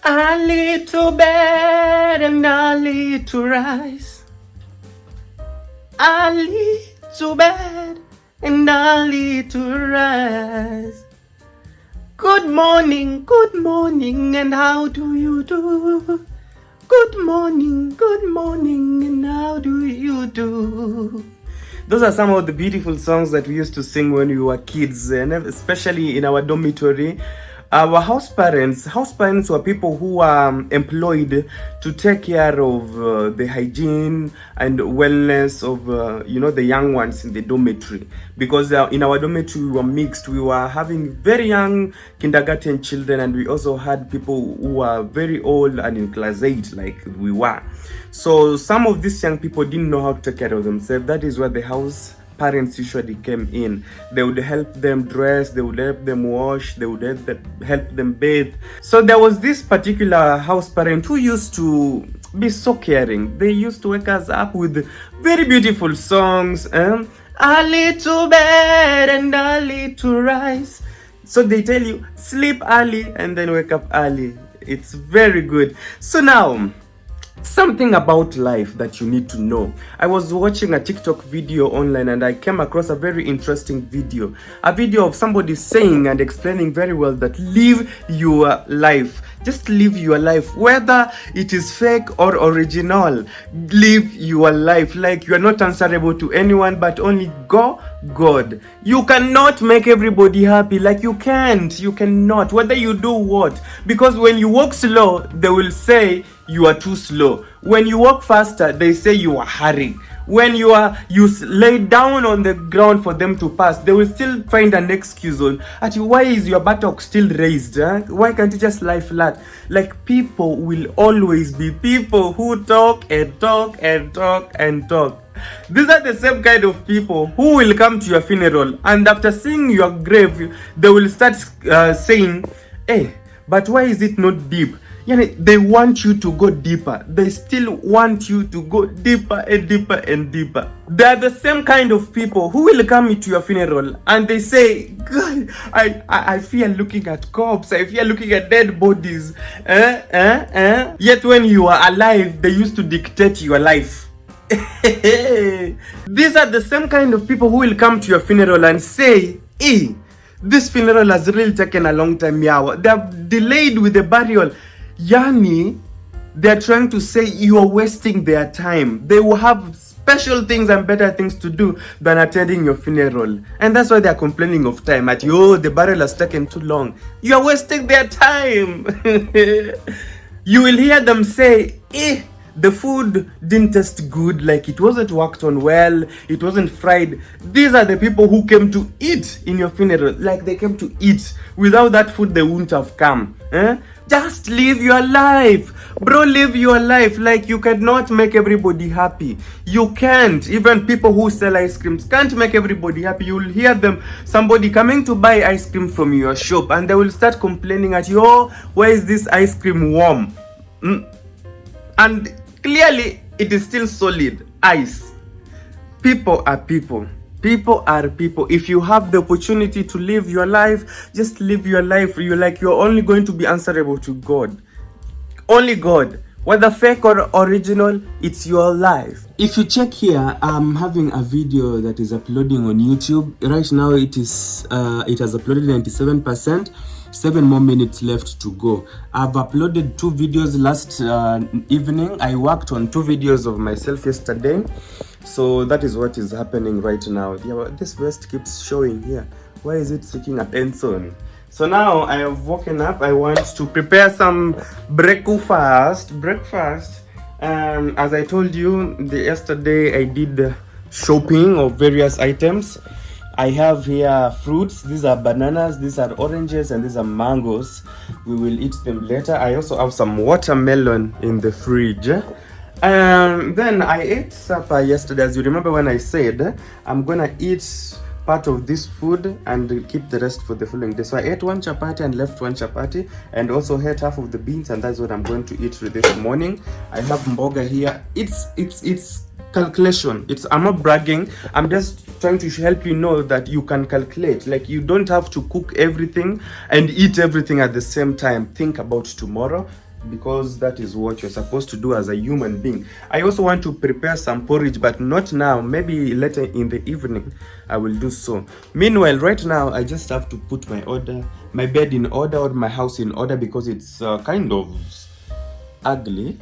Early to bed and early to rise. Early to bed and early to rise. Good morning, and how do you do? Good morning, and how do you do? Those are some of the beautiful songs that we used to sing when we were kids, and especially in our dormitory. Our house parents were people who are employed to take care of the hygiene and wellness of the young ones in the dormitory, because in our dormitory we were mixed. We were having very young kindergarten children, and we also had people who were very old and in class 8 like we were. So some of these young people didn't know how to take care of themselves. That is where the house parents usually came in. They would help them dress, they would help them wash, they would help them bathe. So there was this particular house parent who used to be so caring. They used to wake us up with very beautiful songs, early to bed and early to rise. So they tell you sleep early and then wake up early. It's very good. So now, something about life that you need to know. I was watching a TikTok video online and I came across a very interesting video. A video of somebody saying and explaining very well that live your life. Just live your life. Whether it is fake or original, live your life. Like you are not answerable to anyone but only God. You cannot make everybody happy. Like you can't. You cannot. Whether you do what. Because when you walk slow, they will say you are too slow. When you walk faster, they say you are hurrying. When you lay down on the ground for them to pass, they will still find an excuse on why is your buttock still raised? Why can't you just lie flat? Like, people will always be people who talk and talk and talk and talk. These are the same kind of people who will come to your funeral, and after seeing your grave, they will start saying, hey, but why is it not deep? They want you to go deeper. They still want you to go deeper and deeper and deeper. They are the same kind of people who will come to your funeral and they say, God, I fear looking at corpses. I fear looking at dead bodies. Yet when you are alive, they used to dictate your life. These are the same kind of people who will come to your funeral and say, this funeral has really taken a long time. They have delayed with the burial. Yani, they're trying to say you are wasting their time. They will have special things and better things to do than attending your funeral. And that's why they're complaining of time. The burial has taken too long. You are wasting their time. You will hear them say, the food didn't taste good, like it wasn't worked on well, it wasn't fried. These are the people who came to eat in your funeral. Like they came to eat. Without that food, they wouldn't have come. Just live your life. Bro, live your life. Like, you cannot make everybody happy. You can't. Even people who sell ice creams can't make everybody happy. You will hear them, somebody coming to buy ice cream from your shop, and they will start complaining at you, why is this ice cream warm? And clearly, it is still solid ice. People are people. People are people. If you have the opportunity to live your life, just live your life. You're only going to be answerable to God. Only God. Whether fake or original, it's your life. If you check here, I'm having a video that is uploading on YouTube. Right now, it has uploaded 97%. 7 more minutes left to go. I've uploaded 2 videos last evening. I worked on 2 videos of myself yesterday. So that is what is happening right now. This vest keeps showing here. Why is it seeking attention? So now I have woken up. I want to prepare some breakfast. As I told you, yesterday I did shopping of various items. I have here fruits. These are bananas, these are oranges, and these are mangoes. We will eat them later. I also have some watermelon in the fridge. Then I ate supper yesterday. As you remember when I said I'm gonna eat part of this food and keep the rest for the following day. So I ate 1 chapati and left 1 chapati, and also ate half of the beans, and that's what I'm going to eat this morning. I have mboga here. It's calculation. I'm not bragging. I'm just trying to help you know that you can calculate. Like, you don't have to cook everything and eat everything at the same time. Think about tomorrow. because that is what you're supposed to do as a human being. I also want to prepare some porridge, but not now. Maybe later in the evening I will do so. Meanwhile, right now I just have to put my bed in order, or my house in order, because it's kind of ugly.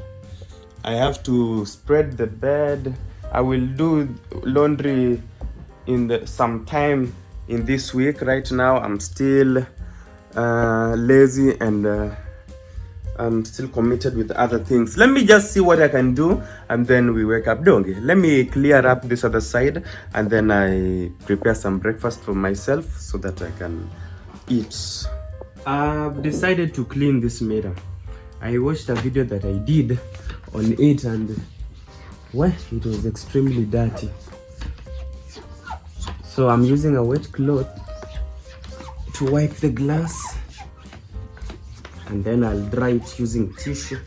I have to spread the bed. I will do laundry in some time in this week. Right now I'm still lazy, and I'm still committed with other things. Let me just see what I can do, and then we wake up. Donge, let me clear up this other side, and then I prepare some breakfast for myself so that I can eat. I've decided to clean this mirror. I watched a video that I did on it, and well, it was extremely dirty. So I'm using a wet cloth to wipe the glass, and then I'll dry it using tissue,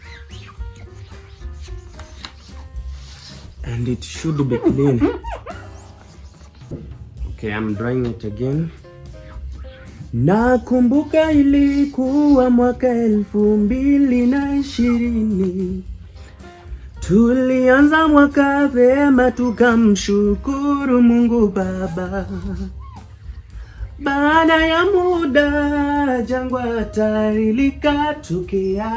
and it should be clean. Okay, I'm drying it again. Nakumbuka ilikuwa mwaka 2020, tulianza mwaka vema, tukamshukuru Mungu Baba. Baada ya muda jangwa hatari likatokea,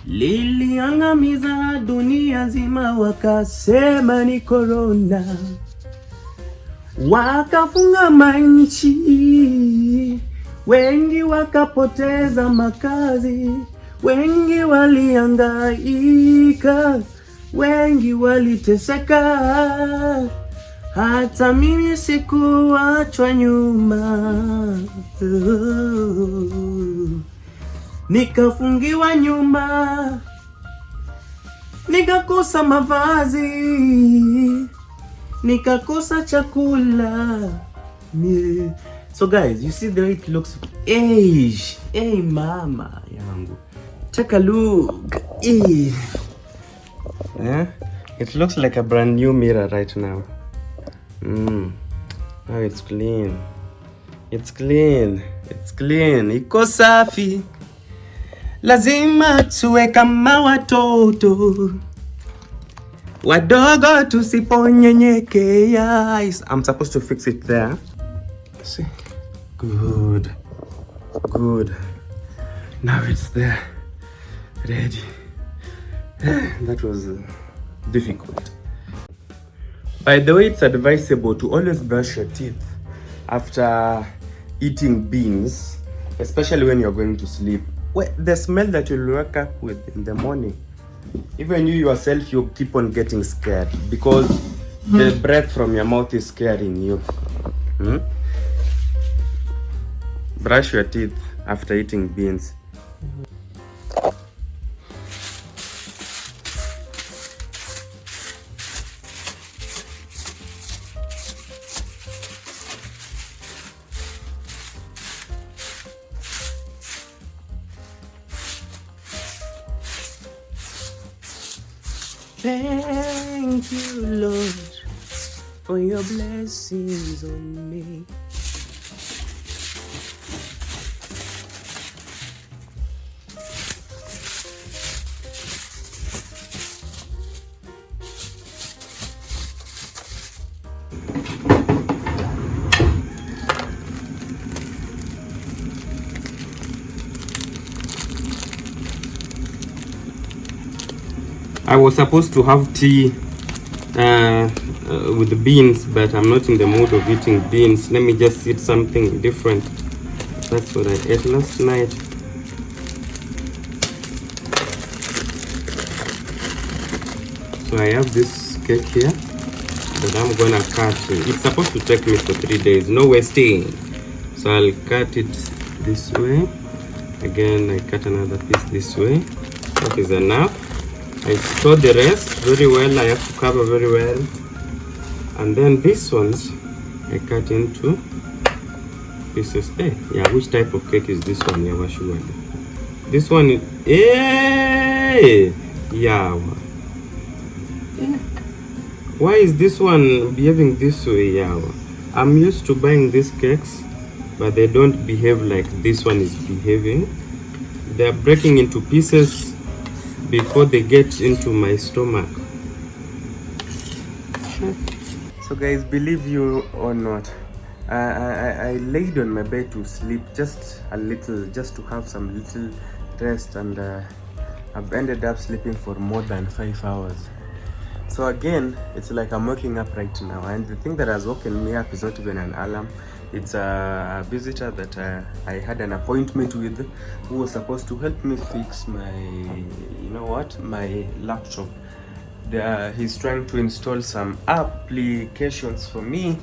liliangamiza dunia zima, wakasema ni corona. Wakafunga manchi, wengi wakapoteza makazi, wengi walihangaika, wengi waliteseka. Hata mimi sikuachwa nyuma, nikafungiwa nyuma, nikakosa mavazi, nikakosa chakula. So guys, you see the way it looks. Hey mama yangu, take a look. It looks like a brand new mirror right now. Now it's clean. It's clean. Iko safi. Lazima tuwe kama watoto wadogo, tusiponyenyekea. I'm supposed to fix it there. See? Good. Now it's there. Ready. That was difficult. By the way, it's advisable to always brush your teeth after eating beans, especially when you're going to sleep. Well, the smell that you'll wake up with in the morning, even you yourself, you keep on getting scared because the breath from your mouth is scaring you. Brush your teeth after eating beans. Thank you, Lord, for your blessings on me. I was supposed to have tea with the beans, but I'm not in the mood of eating beans. Let me just eat something different. That's what I ate last night. So I have this cake here that I'm gonna cut. It's supposed to take me for 3 days, no wasting. So I'll cut it this way. Again, I cut another piece this way. That is enough. I store the rest very well. I have to cover very well. And then these ones I cut into pieces. Hey, yeah, which type of cake is this one? Yeah, sure. This one is yeah. Why is this one behaving this way? Yeah, I'm used to buying these cakes, but they don't behave like this one is behaving. They are breaking into pieces before they get into my stomach. So guys, believe you or not, I laid on my bed to sleep just a little, just to have some little rest, and I've ended up sleeping for more than 5 hours. So again, it's like I'm waking up right now, and the thing that has woken me up is not even an alarm. It's a visitor that I had an appointment with, who was supposed to help me fix my, my laptop. He's trying to install some applications for me,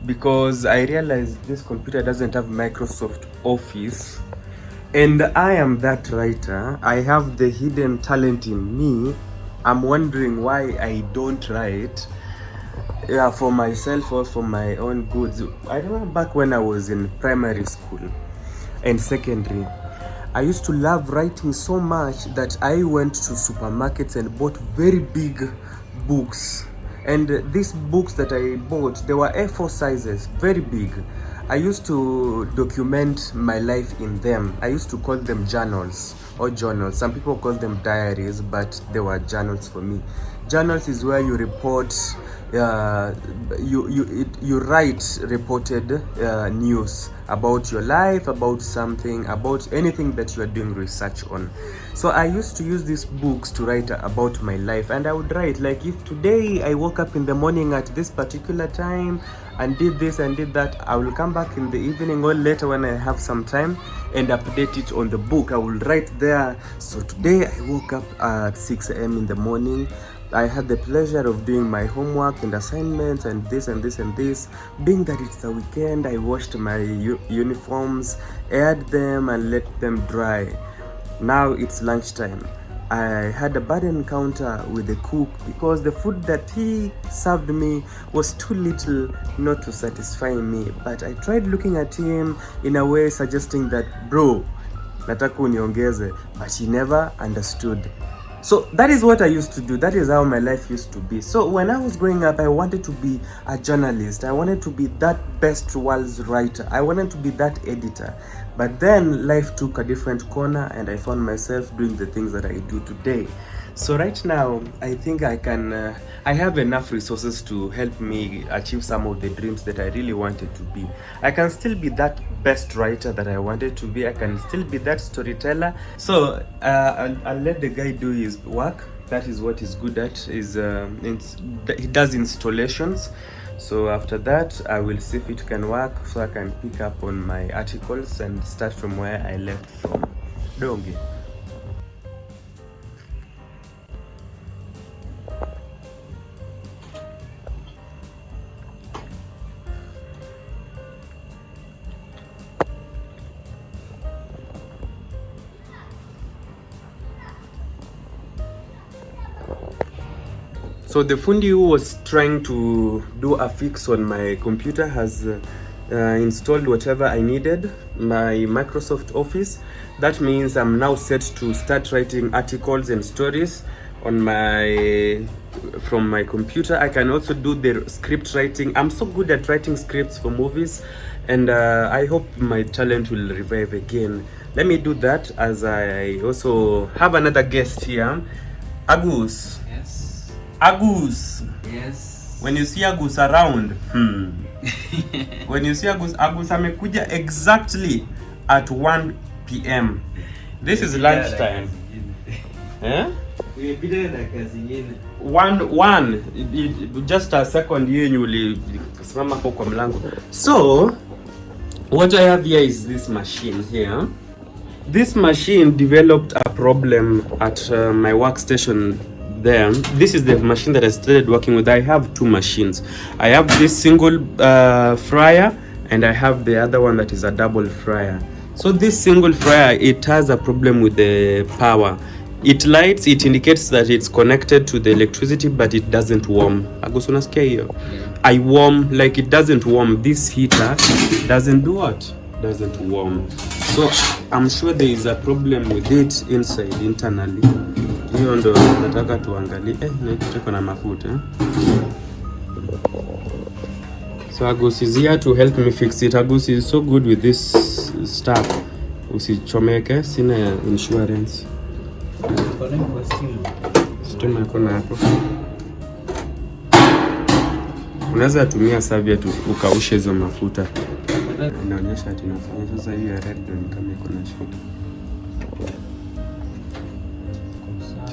because I realized this computer doesn't have Microsoft Office, and I am that writer. I have the hidden talent in me. I'm wondering why I don't write for myself or for my own goods. I remember back when I was in primary school and secondary, I used to love writing so much that I went to supermarkets and bought very big books. And these books that I bought, they were A4 sizes, very big. I used to document my life in them. I used to call them journals or journals. Some people call them diaries, but they were journals for me. Journals is where you report, you write reported news about your life, about something, about anything that you are doing research on. So I used to use these books to write about my life, and I would write, like, if today I woke up in the morning at this particular time and did this and did that, I will come back in the evening or later when I have some time and update it on the book. I will write there. So today I woke up at 6 a.m. in the morning. I had the pleasure of doing my homework and assignments and this and this and this. Being that it's the weekend, I washed my uniforms, aired them and let them dry. Now it's lunchtime. I had a bad encounter with the cook because the food that he served me was too little not to satisfy me. But I tried looking at him in a way suggesting that, bro, nataka uniongeze, but he never understood. So that is what I used to do. That is how my life used to be. So when I was growing up, I wanted to be a journalist. I wanted to be that best world's writer. I wanted to be that editor. But then life took a different corner, and I found myself doing the things that I do today. So right now, I think I have enough resources to help me achieve some of the dreams that I really wanted to be. I can still be that best writer that I wanted to be. I can still be that storyteller. So I'll let the guy do his work. That is what he's good at. He does installations. So after that, I will see if it can work, so I can pick up on my articles and start from where I left from. Dongi. So the fundi who was trying to do a fix on my computer has installed whatever I needed, my Microsoft Office. That means I'm now set to start writing articles and stories on from my computer. I can also do the script writing. I'm so good at writing scripts for movies, and I hope my talent will revive again. Let me do that as I also have another guest here, Agus. Agus. Yes. When you see Agus around, when you see Agus amekuja exactly at 1 p.m. This is lunchtime. One, just a second yenye ulisimama kwa mlango. So, what I have here is this machine here. This machine developed a problem at my workstation there. This is the machine that I started working with. I have two machines. I have this single fryer, and I have the other one that is a double fryer. So this single fryer, it has a problem with the power. It lights, it indicates that it's connected to the electricity, but it doesn't warm. I warm, like it doesn't warm. This heater doesn't do what? Doesn't warm. So I'm sure there is a problem with it inside, internally. Hiyo ndo nataka tuangalie. Niko na mafuta. So Agus is here to help me fix it. Agus is so good with this stuff. Usichomeke, sina ya insurance. Stima iko na hapo. Unaweza tumia savia tu ukaushe hizo mafuta. Inaonyesha ati nafanya sasa hii ya red dot kama iko na shida.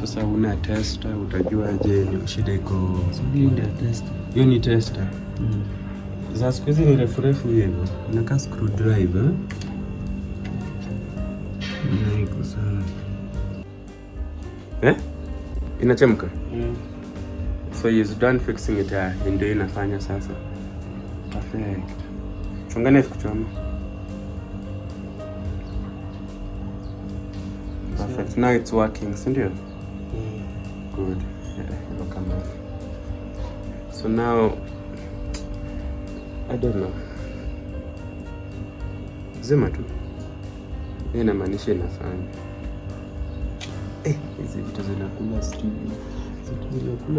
Sasa una tester utajua je ni shida iko. Hiyo ni tester. Sasa siku hizi ni refu hivyo. Inakaa screwdriver. Iko sana. Inachemka? So he's done fixing it. Ndio inafanya sasa. Perfect. Chungane kuchoma. Perfect. Now it's working, sindio? Good. Yeah, it'll come off. So now, I don't know. Zima tu. Hii inamaanisha inafanya. Hizi vitu zinakula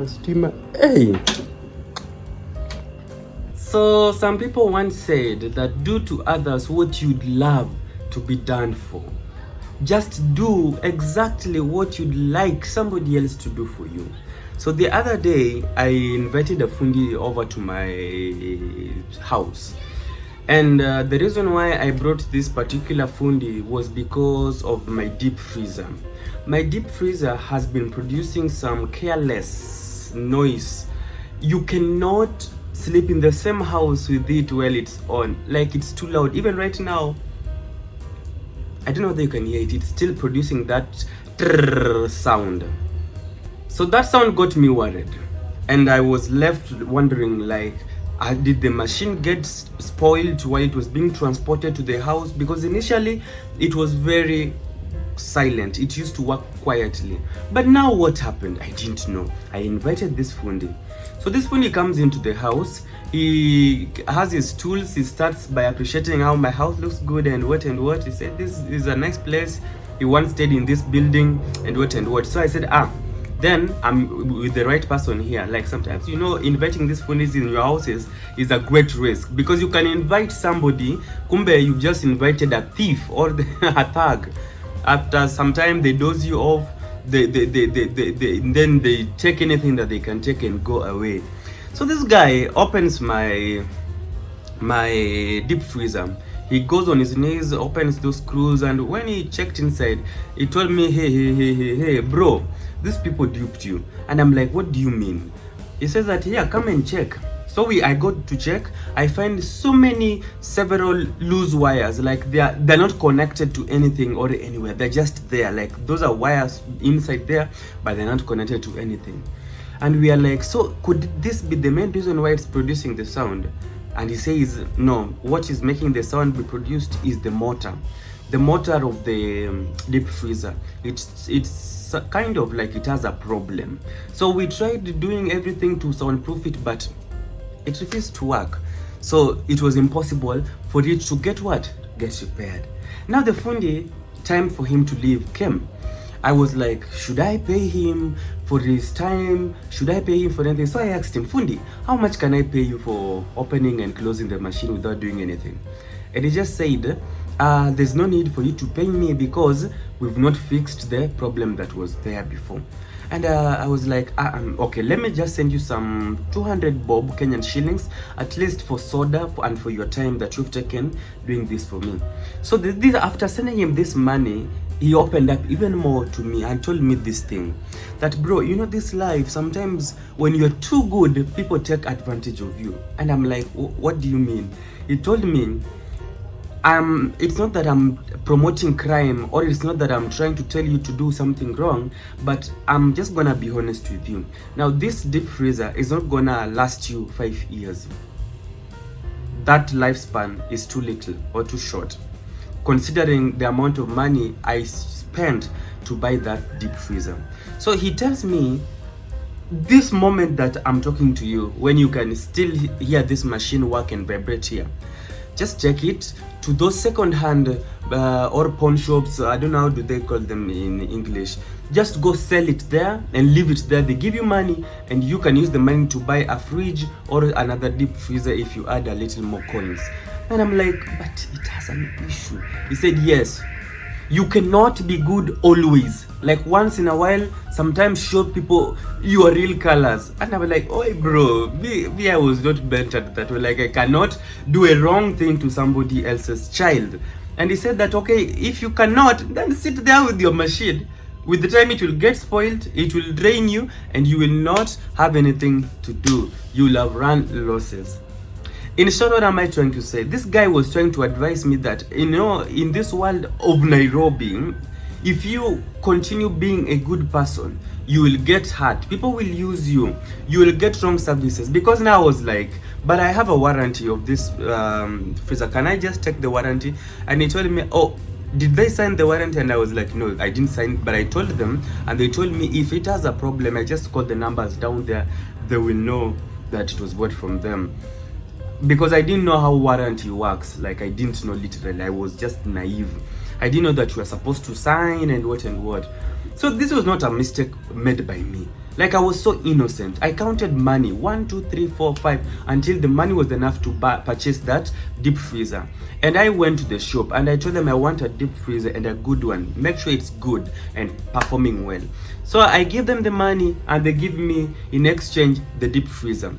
stima. Hey! So some people once said that do to others what you'd love to be done for. Just do exactly what you'd like somebody else to do for you. So the other day I invited a fundi over to my house. And the reason why I brought this particular fundi was because of my deep freezer. My deep freezer has been producing some careless noise. You cannot sleep in the same house with it while it's on. Like, it's too loud. Even right now, I don't know whether you can hear it. It's still producing that sound. So that sound got me worried. And I was left wondering, like, did the machine get spoiled while it was being transported to the house? Because initially it was very silent. It used to work quietly. But now what happened? I didn't know. I invited this fundi. So this fundi comes into the house. He has his tools. He starts by appreciating how my house looks good and what and what. He said this is a nice place. He once stayed in this building and what and what. So I said, then I'm with the right person here. Like, sometimes, you know, inviting these fundis in your houses is a great risk, because you can invite somebody, kumbe you just invited a thief or a thug. After some time they doze you off, then they take anything that they can take and go away. So this guy opens my deep freezer. He goes on his knees, opens those screws, and when he checked inside, he told me, hey, bro, these people duped you. And I'm like, what do you mean? He says that, yeah, come and check. So I got to check. I find several loose wires. Like, they're not connected to anything or anywhere. They're just there. Like, those are wires inside there, but they're not connected to anything. And we are like, so could this be the main reason why it's producing the sound? And he says, no, what is making the sound be produced is the motor of the deep freezer. It's kind of like it has a problem. So we tried doing everything to soundproof it, but it refused to work. So it was impossible for it to get repaired. Now the fundi, time for him to leave came. I was like, should I pay him for his time? Should I pay him for anything? So I asked him, fundi, how much can I pay you for opening and closing the machine without doing anything? And he just said, there's no need for you to pay me because we've not fixed the problem that was there before. And I was like, okay, let me just send you some 200 bob Kenyan shillings, at least for soda and for your time that you've taken doing this for me. So after sending him this money, he opened up even more to me and told me this thing, that, bro, you know, this life, sometimes when you're too good, people take advantage of you. And I'm like, what do you mean? He told me, it's not that I'm promoting crime, or it's not that I'm trying to tell you to do something wrong, but I'm just gonna be honest with you. Now, this deep freezer is not gonna last you 5 years. That lifespan is too little or too short, considering the amount of money I spent to buy that deep freezer. So he tells me, this moment that I'm talking to you, when you can still hear this machine work and vibrate here, just check it to those second-hand or pawn shops. I don't know how do they call them in English. Just go sell it there and leave it there. They give you money and you can use the money to buy a fridge or another deep freezer if you add a little more coins. And I'm like, but it has an issue. He said, yes, You cannot be good always. Like once in a while, sometimes show people your real colors. And I was like, oh bro, me I was not bent at that way. Like I cannot do a wrong thing to somebody else's child. And he said that, okay, if you cannot, then sit there with your machine. With the time it will get spoiled, it will drain you, and you will not have anything to do. You will have run losses. In short, what am I trying to say? This guy was trying to advise me that, in this world of NAIROBI, if you continue being a good person, you will get hurt. People will use you. You will get wrong services. Because now I was like, but I have a warranty of this freezer. Can I just take the warranty? And he told me, oh, did they sign the warranty? And I was like, no, I didn't sign. But I told them, and they told me if it has a problem, I just call the numbers down there. They will know that it was bought from them. Because I didn't know how warranty works. Like I didn't know literally. I was just naive. I didn't know that you were supposed to sign and what. So this was not a mistake made by me. Like I was so innocent. I counted money, 1, 2, 3, 4, 5, until the money was enough to purchase that deep freezer. And I went to the shop and I told them I want a deep freezer and a good one. Make sure it's good and performing well. So I gave them the money and they give me in exchange the deep freezer.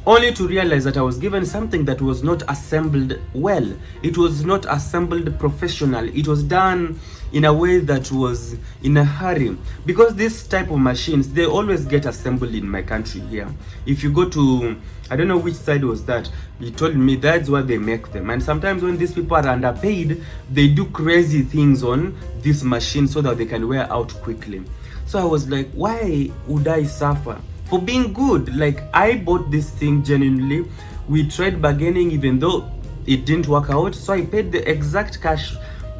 Only to realize that I was given something that was not assembled well. It was not assembled professional. It was done in a way that was in a hurry. Because this type of machines, they always get assembled in my country here. If you go to, I don't know which side was that, he told me that's where they make them. And sometimes when these people are underpaid, they do crazy things on this machine so that they can wear out quickly. So I was like, why would I suffer for being good? Like I bought this thing genuinely. We tried bargaining even though it didn't work out. So I paid the exact cash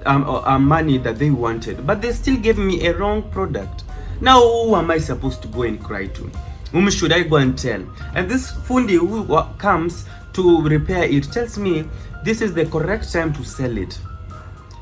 money that they wanted, but they still gave me a wrong product. Now who am I supposed to go and cry to? Whom should I go and tell? And this fundi who comes to repair it tells me this is the correct time to sell it.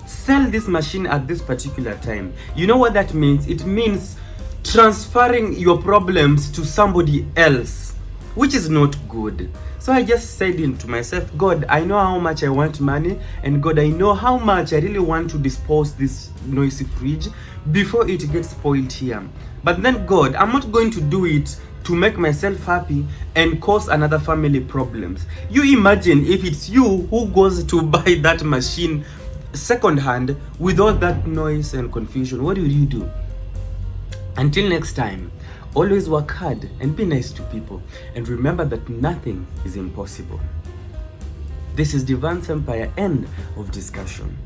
Sell this machine at this particular time. You know what that means? It means transferring your problems to somebody else, which is not good. So I just said to myself, God, I know how much I want money, and God, I know how much I really want to dispose this noisy fridge before it gets spoiled here. But then God, I'm not going to do it to make myself happy and cause another family problems. You imagine if it's you who goes to buy that machine second hand with all that noise and confusion. What will you do? Until next time, always work hard and be nice to people, and remember that nothing is impossible. This is Devance Empire, end of discussion.